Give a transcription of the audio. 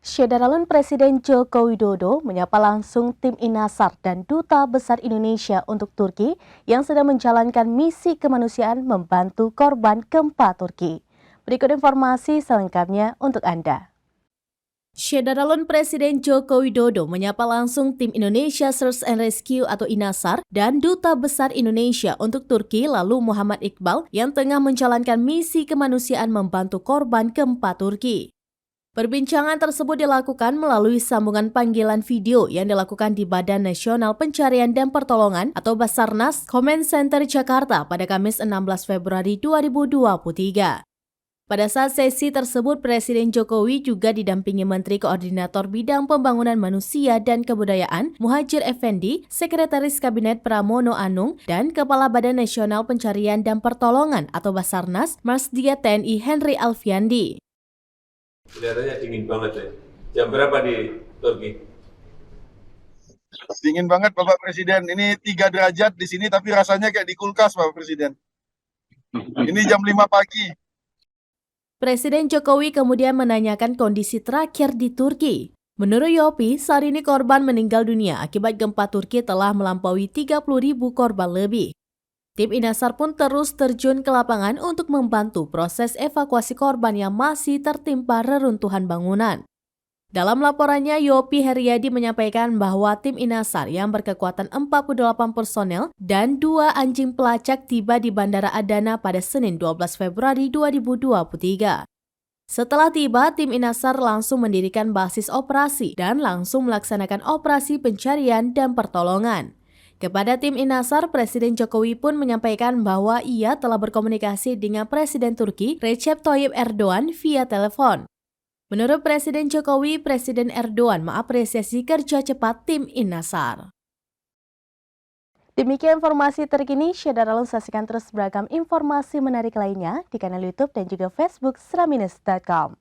Syederalun Presiden Joko Widodo menyapa langsung tim Inasar dan Duta Besar Indonesia untuk Turki yang sedang menjalankan misi kemanusiaan membantu korban gempa Turki. Berikut informasi selengkapnya untuk Anda. Syederalun Presiden Joko Widodo menyapa langsung tim Indonesia Search and Rescue atau Inasar dan Duta Besar Indonesia untuk Turki lalu Muhammad Iqbal yang tengah menjalankan misi kemanusiaan membantu korban gempa Turki. Perbincangan tersebut dilakukan melalui sambungan panggilan video yang dilakukan di Badan Nasional Pencarian dan Pertolongan atau Basarnas Command Center Jakarta pada Kamis 16 Februari 2023. Pada saat sesi tersebut, Presiden Jokowi juga didampingi Menteri Koordinator Bidang Pembangunan Manusia dan Kebudayaan Muhadjir Effendi, Sekretaris Kabinet Pramono Anung, dan Kepala Badan Nasional Pencarian dan Pertolongan atau Basarnas Marsdia TNI Henry Alfiandi. Kelihatannya dingin banget ya. Jam berapa di Turki? Dingin banget Bapak Presiden. Ini 3 derajat di sini tapi rasanya kayak di kulkas Bapak Presiden. Ini jam 5 pagi. Presiden Jokowi kemudian menanyakan kondisi terakhir di Turki. Menurut Yopi, saat ini korban meninggal dunia akibat gempa Turki telah melampaui 30.000 korban lebih. Tim Inasar pun terus terjun ke lapangan untuk membantu proses evakuasi korban yang masih tertimpa reruntuhan bangunan. Dalam laporannya, Yopi Heriadi menyampaikan bahwa tim Inasar yang berkekuatan 48 personel dan 2 anjing pelacak tiba di Bandara Adana pada Senin 12 Februari 2023. Setelah tiba, tim Inasar langsung mendirikan basis operasi dan langsung melaksanakan operasi pencarian dan pertolongan. Kepada tim Inasar, Presiden Jokowi pun menyampaikan bahwa ia telah berkomunikasi dengan Presiden Turki Recep Tayyip Erdogan via telepon. Menurut Presiden Jokowi, Presiden Erdogan mengapresiasi kerja cepat tim Inasar. Demikian informasi terkini, Syederalun saksikan terus beragam informasi menarik lainnya di kanal YouTube dan juga Facebook seraminus.com.